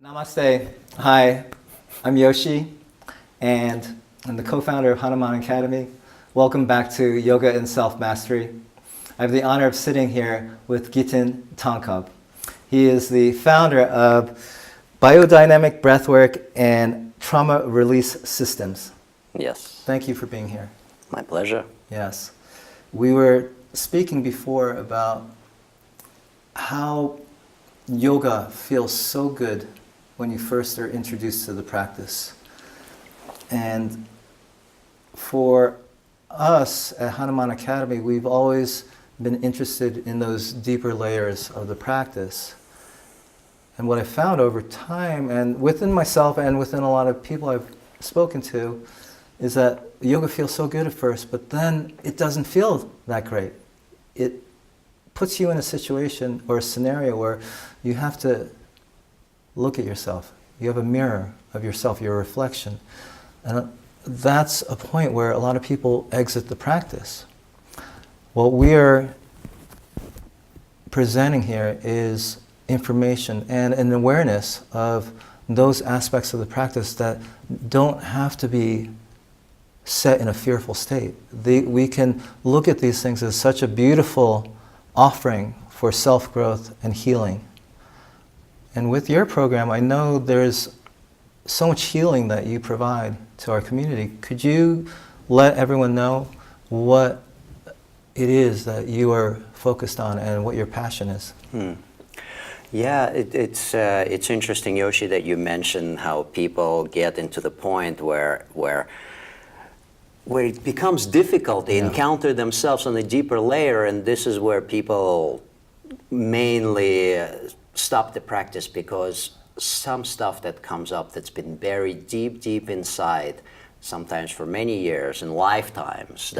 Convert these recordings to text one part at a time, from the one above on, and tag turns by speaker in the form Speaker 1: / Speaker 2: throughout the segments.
Speaker 1: Namaste. Hi, I'm Yoshi, and I'm the co-founder of Hanuman Academy. Welcome back to Yoga and Self-Mastery. I have the honor of sitting here with Giten Tonkov. He is the founder of BioDynamic Breathwork and Trauma Release Systems.
Speaker 2: Yes.
Speaker 1: Thank you for being here.
Speaker 2: My pleasure.
Speaker 1: Yes. We were speaking before about how yoga feels so good when you first are introduced to the practice. And for us at Hanuman Academy, we've always been interested in those deeper layers of the practice. And what I found over time, and within myself and within a lot of people I've spoken to, is that yoga feels so good at first, but then it doesn't feel that great. It puts you in a situation or a scenario where you have to look at yourself. You have a mirror of yourself, your reflection. And that's a point where a lot of people exit the practice. What we are presenting here is information and an awareness of those aspects of the practice that don't have to be set in a fearful state. We can look at these things as such a beautiful offering for self-growth and healing. And with your program, I know there's so much healing that you provide to our community. Could you let everyone know what it is that you are focused on and what your passion is?
Speaker 2: Yeah, it's interesting, Yoshi, that you mentioned how people get into the point where it becomes difficult. They encounter themselves on a deeper layer, and this is where people mainly stop the practice, because some stuff that comes up that's been buried deep inside, sometimes for many years and lifetimes,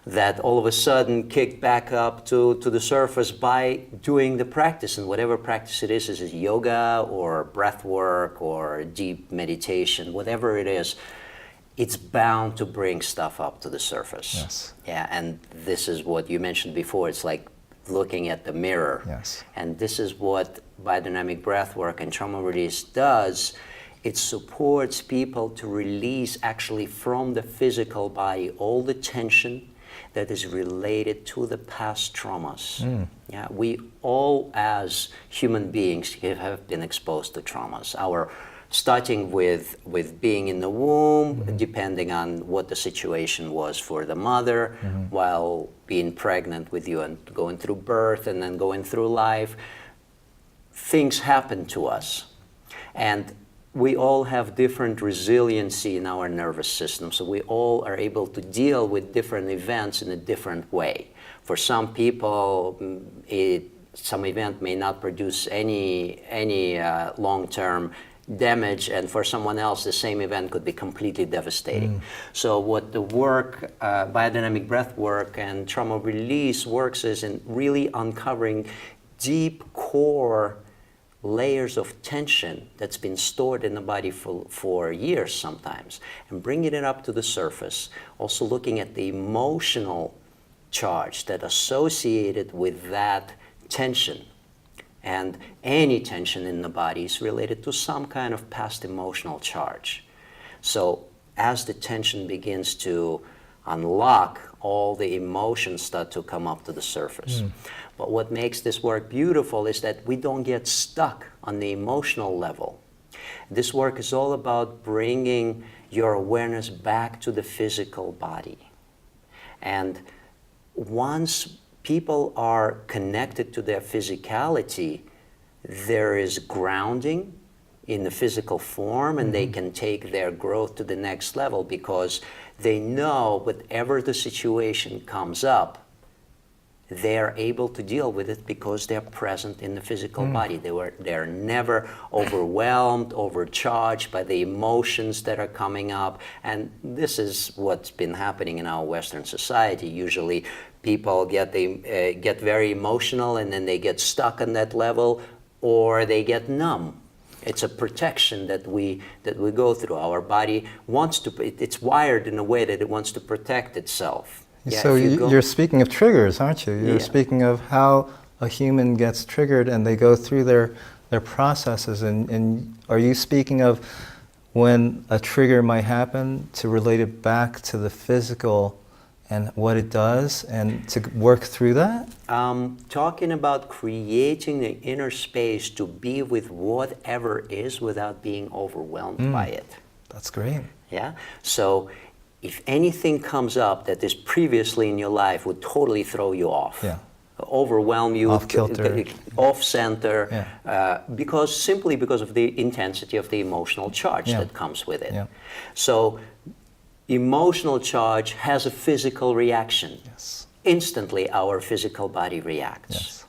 Speaker 2: that all of a sudden kick back up to the surface by doing the practice. And whatever practice it is it yoga or breath work or deep meditation, whatever it is, it's bound to bring stuff up to the surface.
Speaker 1: Yes.
Speaker 2: Yeah, and this is what you mentioned before. It's like looking at the mirror.
Speaker 1: Yes.
Speaker 2: And this is what biodynamic breathwork and trauma release does. It supports people to release actually from the physical body all the tension that is related to the past traumas. Yeah, we all as human beings have been exposed to traumas. Starting with being in the womb, depending on what the situation was for the mother, while being pregnant with you and going through birth and then going through life, things happen to us. And we all have different resiliency in our nervous system, so we all are able to deal with different events in a different way. For some people, some event may not produce any long-term damage, and for someone else the same event could be completely devastating. So what the work, biodynamic breath work and trauma release works is in really uncovering deep core layers of tension that's been stored in the body for years sometimes, and bringing it up to the surface. Also looking at the emotional charge that associated with that tension. And any tension in the body is related to some kind of past emotional charge. So as the tension begins to unlock, all the emotions start to come up to the surface. But what makes this work beautiful is that we don't get stuck on the emotional level. This work is all about bringing your awareness back to the physical body. And once people are connected to their physicality, there is grounding in the physical form, and they can take their growth to the next level because they know whatever the situation comes up, they are able to deal with it because they're present in the physical body. They're never overwhelmed, overcharged by the emotions that are coming up. And this is what's been happening in our Western society. Usually people get very emotional and then they get stuck on that level, or they get numb. It's a protection that we go through. Our body wants to, it's wired in a way that it wants to protect itself. Yeah,
Speaker 1: So
Speaker 2: if you go-
Speaker 1: you're speaking of triggers, aren't you? You're
Speaker 2: Yeah.
Speaker 1: speaking of how a human gets triggered and they go through their processes. And are you speaking of when a trigger might happen to relate it back to the physical and what it does and to work through that?
Speaker 2: Talking about creating the inner space to be with whatever is without being overwhelmed by it.
Speaker 1: That's great.
Speaker 2: Yeah. So if anything comes up that is previously in your life would totally throw you off.
Speaker 1: Yeah.
Speaker 2: Overwhelm you,
Speaker 1: Off kilter.
Speaker 2: off center,
Speaker 1: Yeah.
Speaker 2: simply because of the intensity of the emotional charge
Speaker 1: Yeah.
Speaker 2: that comes with it.
Speaker 1: Yeah.
Speaker 2: So emotional charge has a physical reaction.
Speaker 1: Yes.
Speaker 2: Instantly our physical body reacts.
Speaker 1: Yes.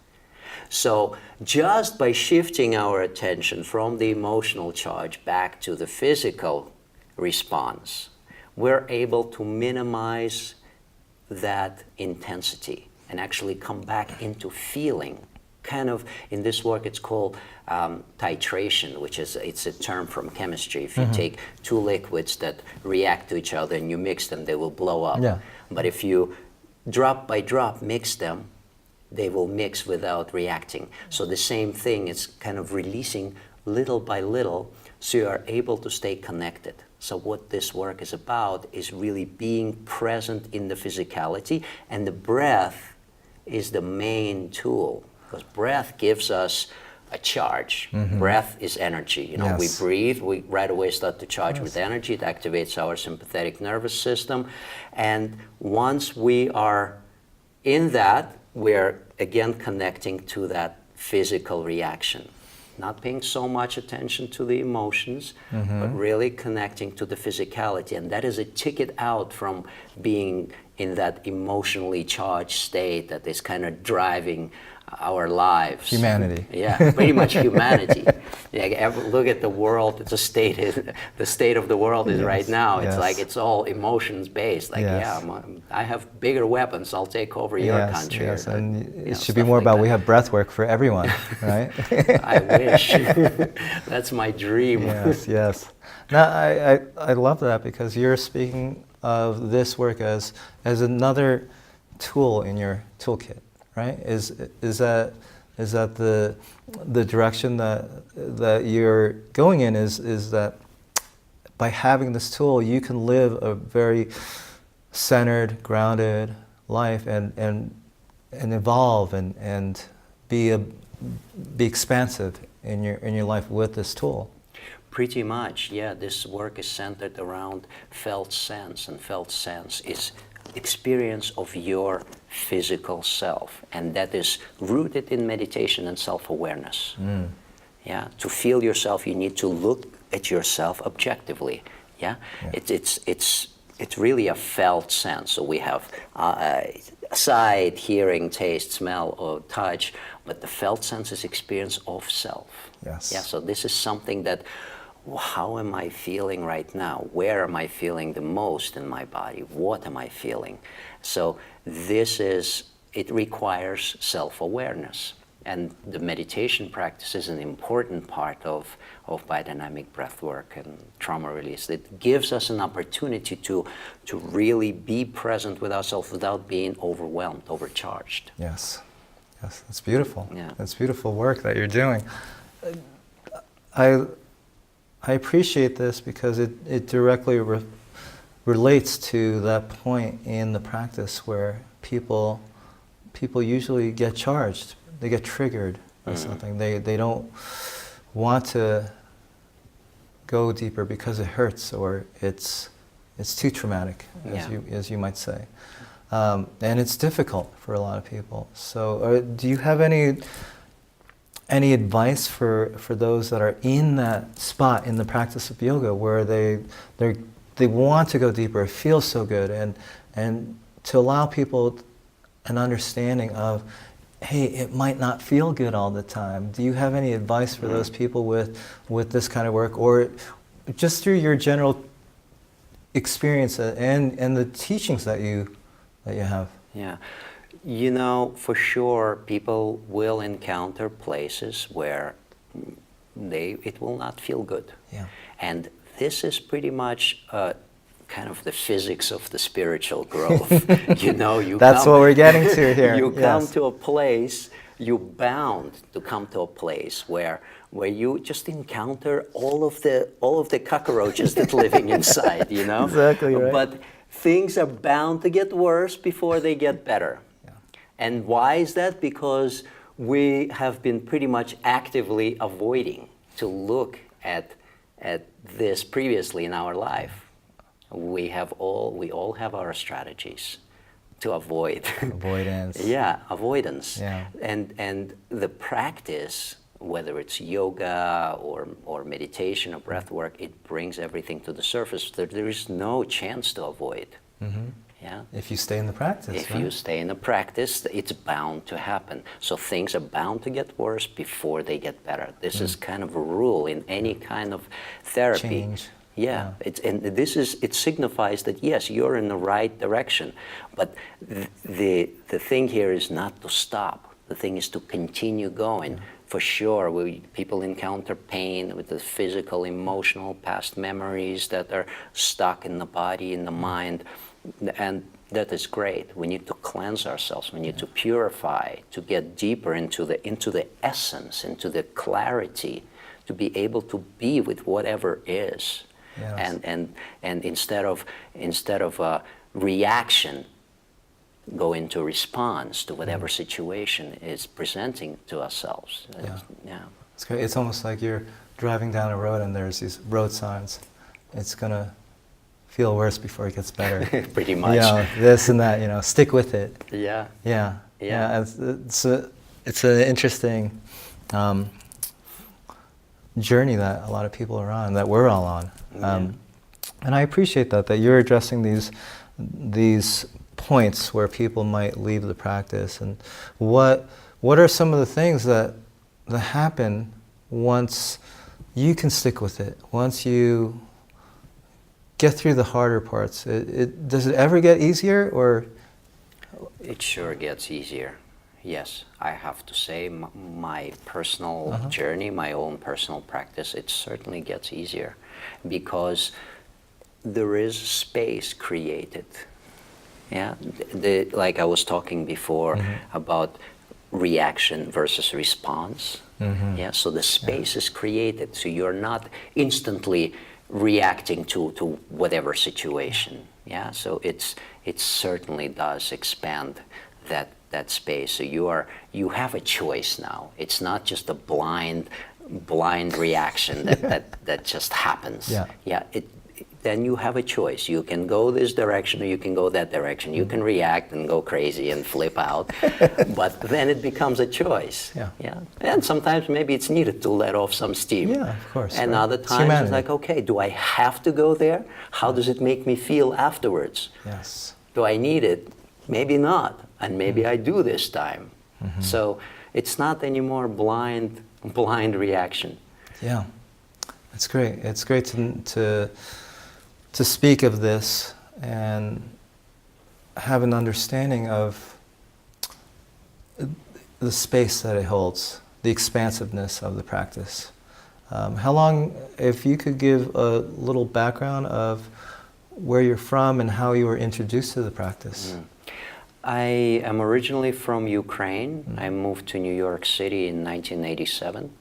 Speaker 2: So just by shifting our attention from the emotional charge back to the physical response, we're able to minimize that intensity and actually come back into feeling. Kind of, in this work it's called titration, which is, it's a term from chemistry. If you take two liquids that react to each other and you mix them, they will blow up.
Speaker 1: Yeah.
Speaker 2: But if you drop by drop mix them, they will mix without reacting. So the same thing is kind of releasing little by little, so you are able to stay connected. So what this work is about is really being present in the physicality, and the breath is the main tool, because breath gives us a charge. Breath is energy. You know,
Speaker 1: Yes.
Speaker 2: we breathe, we right away start to charge with energy. It activates our sympathetic nervous system. And once we are in that, we're again connecting to that physical reaction. Not paying so much attention to the emotions, but really connecting to the physicality. And that is a ticket out from being in that emotionally charged state that is kind of driving our lives.
Speaker 1: Humanity.
Speaker 2: Yeah, pretty much humanity. Yeah, look at the world. It's a state. The state of the world is right now. It's
Speaker 1: yes.
Speaker 2: like it's all emotions based. Like,
Speaker 1: Yes.
Speaker 2: I have bigger weapons. I'll take over your
Speaker 1: Yes,
Speaker 2: country.
Speaker 1: yes,
Speaker 2: or,
Speaker 1: and
Speaker 2: you
Speaker 1: it
Speaker 2: know,
Speaker 1: should be
Speaker 2: stuff
Speaker 1: more
Speaker 2: like
Speaker 1: about
Speaker 2: that.
Speaker 1: we have breath work for everyone, right?
Speaker 2: I wish. That's my dream.
Speaker 1: Yes, yes. Now, I love that because you're speaking of this work as another tool in your toolkit, right? Is that the direction that you're going in? Is that by having this tool, you can live a very centered, grounded life and evolve and be expansive in your life with this tool.
Speaker 2: Pretty much, yeah. This work is centered around felt sense, and felt sense is experience of your physical self, and that is rooted in meditation and self-awareness. Yeah, to feel yourself, you need to look at yourself objectively. Yeah, it's really a felt sense. So we have sight, hearing, taste, smell, or touch, but the felt sense is experience of self.
Speaker 1: Yes.
Speaker 2: Yeah. So this is something that, how am I feeling right now? Where am I feeling the most in my body? What am I feeling? So it requires self-awareness. And the meditation practice is an important part of biodynamic breathwork and trauma release. It gives us an opportunity to really be present with ourselves without being overwhelmed, overcharged.
Speaker 1: Yes, yes, that's beautiful.
Speaker 2: Yeah.
Speaker 1: That's beautiful work that you're doing. I appreciate this because it directly relates to that point in the practice where people usually get charged. They get triggered by something. They don't want to go deeper because it hurts or it's too traumatic, as you might say. And it's difficult for a lot of people. So do you have any advice for those that are in that spot in the practice of yoga where they want to go deeper, it feels so good, and to allow people an understanding of, hey, it might not feel good all the time. Do you have any advice for those people with this kind of work, or just through your general experience and the teachings that you have?
Speaker 2: Yeah. You know, for sure, people will encounter places where it will not feel good.
Speaker 1: Yeah.
Speaker 2: And this is pretty much kind of the physics of the spiritual growth.
Speaker 1: That's what we're getting to here.
Speaker 2: You come to a place, you're bound to come to a place where you just encounter all of the cockroaches that living inside,
Speaker 1: Exactly right.
Speaker 2: But things are bound to get worse before they get better.
Speaker 1: Yeah.
Speaker 2: And why is that? Because we have been pretty much actively avoiding to look at this previously in our life. We all have our strategies to avoid.
Speaker 1: Avoidance.
Speaker 2: Yeah, avoidance.
Speaker 1: Yeah.
Speaker 2: And the practice, whether it's yoga or meditation or breath work, it brings everything to the surface. There is no chance to avoid.
Speaker 1: Mm-hmm.
Speaker 2: Yeah.
Speaker 1: If you stay in the practice.
Speaker 2: If
Speaker 1: right?
Speaker 2: you stay in the practice, it's bound to happen. So things are bound to get worse before they get better. This is kind of a rule in any kind of therapy.
Speaker 1: Change.
Speaker 2: Yeah. It signifies that yes, you're in the right direction, but the thing here is not to stop. The thing is to continue going. For sure, people encounter pain with the physical, emotional, past memories that are stuck in the body, in the mind, and that is great. We need to cleanse ourselves. We need to purify, to get deeper into the essence, into the clarity, to be able to be with whatever is.
Speaker 1: Yes.
Speaker 2: And instead of a reaction, go into response to whatever situation is presenting to ourselves. Yeah.
Speaker 1: It's great. It's almost like you're driving down a road and there's these road signs. It's gonna feel worse before it gets better.
Speaker 2: Pretty much.
Speaker 1: This and that. Stick with it.
Speaker 2: Yeah.
Speaker 1: Yeah. It's an interesting journey that a lot of people are on, that we're all on. And I appreciate that you're addressing these points where people might leave the practice. And what are some of the things that happen once you can stick with it, once you get through the harder parts? Does it ever get easier, or?
Speaker 2: It sure gets easier. Yes, I have to say my personal journey, my own personal practice, it certainly gets easier because there is space created. Yeah, like I was talking before about reaction versus response. Yeah, so the space is created, so you're not instantly reacting to whatever situation. Yeah, so it certainly does expand that space. So you have a choice now. It's not just a blind reaction that just happens. Yeah. Then you have a choice. You can go this direction or you can go that direction. You can react and go crazy and flip out, but then it becomes a choice. Yeah. And sometimes maybe it's needed to let off some steam.
Speaker 1: Yeah, of course.
Speaker 2: And other times it's like, okay, do I have to go there? How does it make me feel afterwards?
Speaker 1: Yes.
Speaker 2: Do I need it? Maybe not. And maybe I do this time. So it's not anymore blind reaction.
Speaker 1: Yeah, it's great. It's great to speak of this and have an understanding of the space that it holds, the expansiveness of the practice. How long, if you could give a little background of where you're from and how you were introduced to the practice.
Speaker 2: I am originally from Ukraine. I moved to New York City in 1987.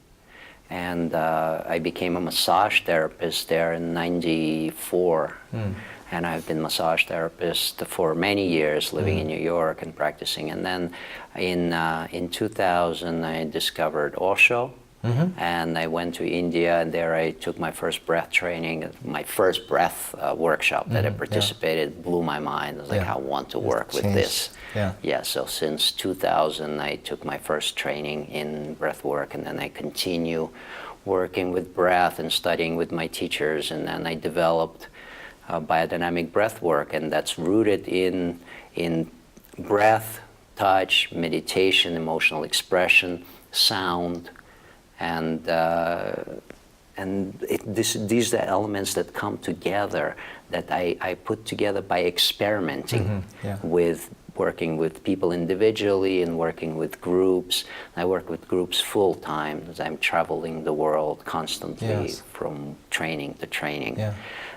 Speaker 2: And I became a massage therapist there in '94. And I've been massage therapist for many years, living in New York and practicing. And then in 2000, I discovered Osho. And I went to India, and there I took my first breath training. My first breath workshop that I participated blew my mind. I was like, I want to work with this. So since 2000, I took my first training in breath work, and then I continue working with breath and studying with my teachers, and then I developed biodynamic breath work, and that's rooted in breath, touch, meditation, emotional expression, sound, and these are elements that come together that I put together by experimenting with working with people individually and working with groups. I work with groups full time as I'm traveling the world constantly from training to training.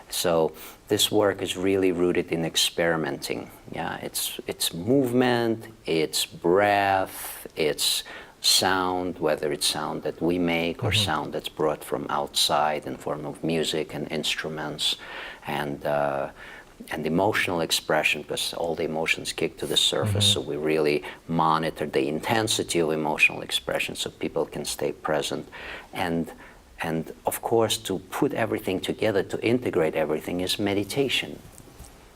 Speaker 2: So this work is really rooted in experimenting. Yeah, it's movement, it's breath, it's sound, whether it's sound that we make or sound that's brought from outside in form of music and instruments, and emotional expression, because all the emotions kick to the surface. So we really monitor the intensity of emotional expression so people can stay present. And of course, to put everything together, to integrate everything, is meditation.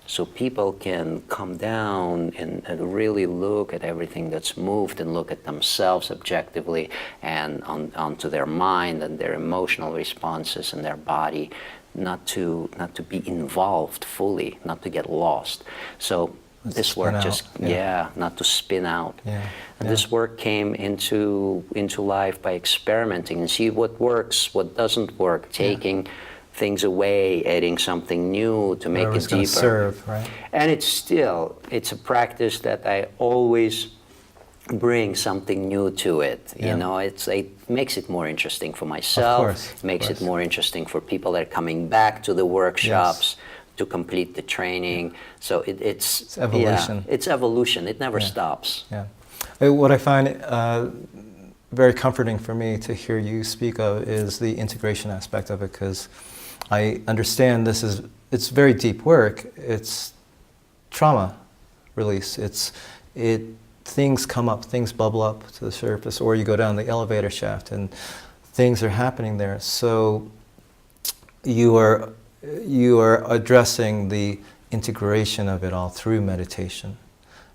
Speaker 2: So people can come down and really look at everything that's moved and look at themselves objectively and onto their mind and their emotional responses and their body, not to be involved fully, not to get lost. So this work just, not to spin out. And this work came into life by experimenting and see what works, what doesn't work, taking things away, adding something new to make it deeper.
Speaker 1: Serve, right?
Speaker 2: And it's a practice that I always bring something new to it. You know, it makes it more interesting for myself. It makes it more interesting for people that are coming back to the workshops to complete the training. So it's evolution. Yeah, it's evolution. It never stops.
Speaker 1: Yeah. What I find very comforting for me to hear you speak of is the integration aspect of it, because I understand it's very deep work. It's trauma release. Things come up, things bubble up to the surface, or you go down the elevator shaft and things are happening there. So you are addressing the integration of it all through meditation,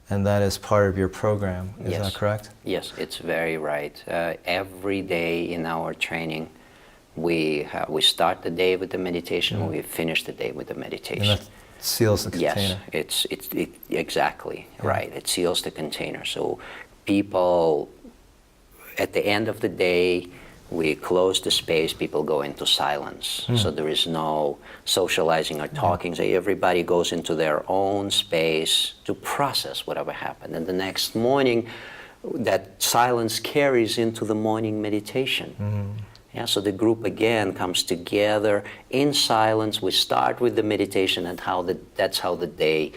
Speaker 1: and that is part of your program. Is that correct?
Speaker 2: Yes, it's very right. Every day in our training, we start the day with the meditation, we finish the day with the meditation.
Speaker 1: And that seals the container.
Speaker 2: Yes, it's exactly right. It seals the container. So people, at the end of the day, we close the space, people go into silence. So there is no socializing or talking. So everybody goes into their own space to process whatever happened. And the next morning, that silence carries into the morning meditation. Yeah, so the group again comes together in silence. We start with the meditation, and that's how the day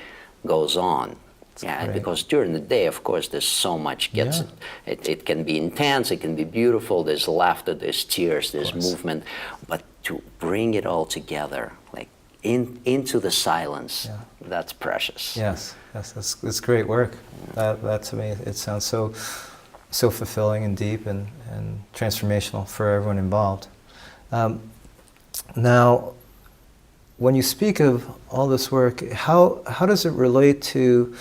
Speaker 2: goes on. Great. Because during the day, of course, there's so much it can be intense, it can be beautiful, there's laughter, there's tears, there's movement, but to bring it all together, like into the silence, that's precious.
Speaker 1: Yes, that's great work. That to me, it sounds so fulfilling and deep and transformational for everyone involved. Now, when you speak of all this work, how does it relate to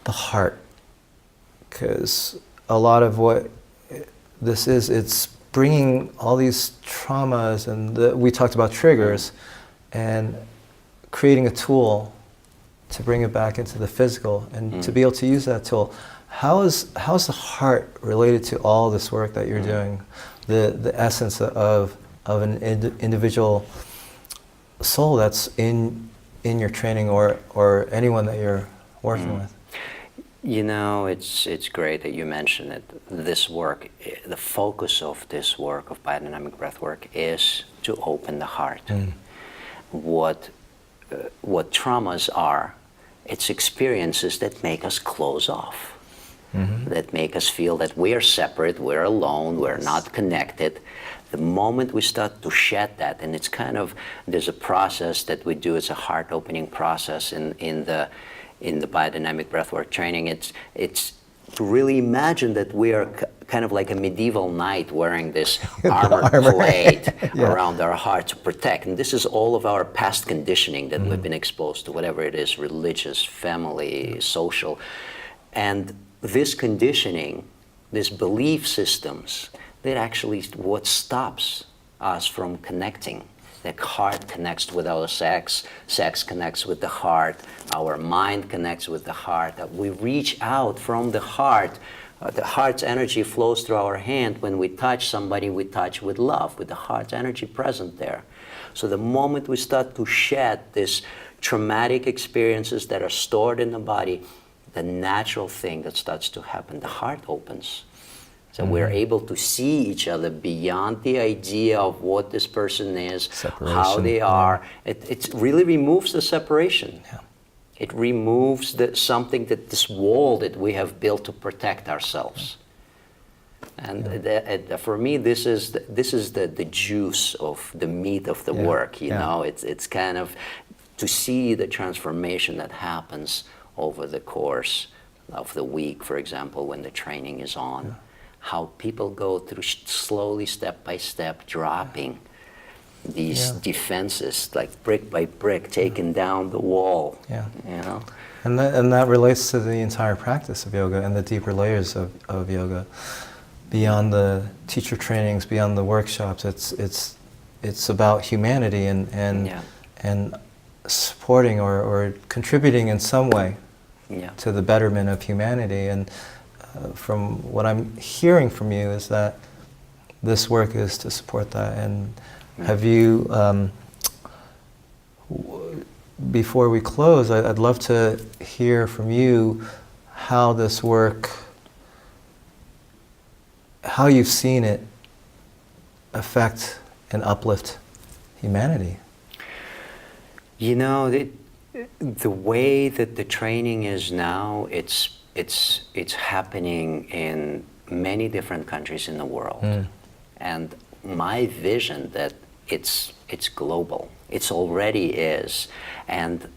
Speaker 1: the heart? Because a lot of what this is, it's bringing all these traumas, and we talked about triggers, and creating a tool to bring it back into the physical, and to be able to use that tool. How's the heart related to all this work that you're doing? The essence of an individual soul that's in your training, or anyone that you're working with?
Speaker 2: You know, it's great that you mentioned it. This work, the focus of this work of biodynamic breathwork is to open the heart. What traumas are, it's experiences that make us close off. That make us feel that we are separate, we're alone, we're not connected. The moment we start to shed that, and it's there's a process that we do, it's a heart-opening process in the biodynamic breathwork training. It's to really imagine that we are kind of like a medieval knight wearing this armor plate around our heart to protect. And this is all of our past conditioning that we've been exposed to, whatever it is, religious, family, social. And this conditioning, these belief systems, that actually what stops us from connecting. The heart connects with our sex connects with the heart, our mind connects with the heart. That we reach out from the heart's energy flows through our hand. When we touch somebody, we touch with love, with the heart's energy present there. So the moment we start to shed these traumatic experiences that are stored in the body, the natural thing that starts to happen, the heart opens. So we're able to see each other beyond the idea of what this person is, how they are. It really removes the separation.
Speaker 1: Yeah.
Speaker 2: It removes something that this wall that we have built to protect ourselves. And for me, this is the juice of the meat of the work. You know, it's kind of to see the transformation that happens over the course of the week, for example, when the training is on. How people go through slowly, step by step, dropping these defenses, like brick by brick, taking down the wall.
Speaker 1: Yeah.
Speaker 2: You know,
Speaker 1: and that relates to the entire practice of yoga and the deeper layers of yoga, beyond the teacher trainings, beyond the workshops. It's about humanity and supporting or contributing in some way to the betterment of humanity. And from what I'm hearing from you is that this work is to support that. And have you, before we close, I'd love to hear from you how this work, how you've seen it affect and uplift humanity.
Speaker 2: You know, the way that the training is now, it's happening in many different countries in the world. And my vision that it's global. It's already is. And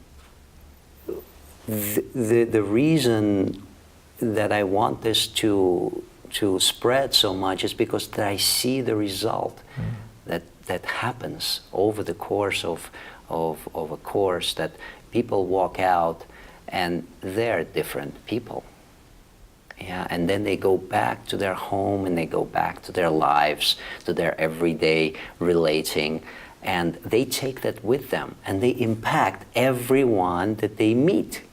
Speaker 2: the reason that I want this to spread so much is because that I see the result that happens over the course of a course, that people walk out and they're different people. Yeah, and then they go back to their home and they go back to their lives, to their everyday relating, and they take that with them and they impact everyone that they meet.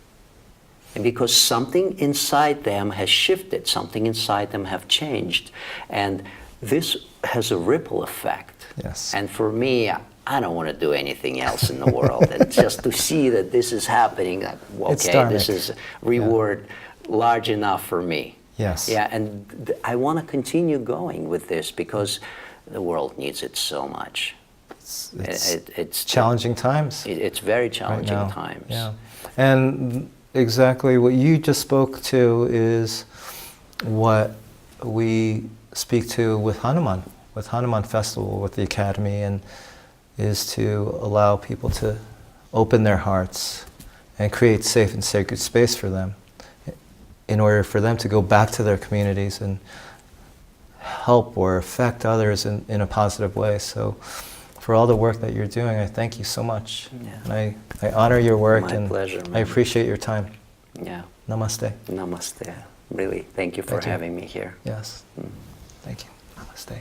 Speaker 2: And because something inside them has shifted, something inside them have changed, and this has a ripple effect.
Speaker 1: Yes.
Speaker 2: And for me, I don't want to do anything else in the world. And just to see that this is happening, like, okay, this is reward large enough for me.
Speaker 1: Yes.
Speaker 2: Yeah, and I want to continue going with this because the world needs it so much.
Speaker 1: It's challenging times.
Speaker 2: It's very challenging
Speaker 1: right now.
Speaker 2: times.
Speaker 1: Yeah. And exactly what you just spoke to is what we speak to with Hanuman Festival, with the Academy, and is to allow people to open their hearts and create safe and sacred space for them in order for them to go back to their communities and help or affect others in a positive way. So for all the work that you're doing, I thank you so much. Yeah. And I honor your work.
Speaker 2: My pleasure, man.
Speaker 1: I appreciate your time.
Speaker 2: Yeah.
Speaker 1: Namaste.
Speaker 2: Namaste. Really, thank you for having me here.
Speaker 1: Yes. Thank you. Namaste.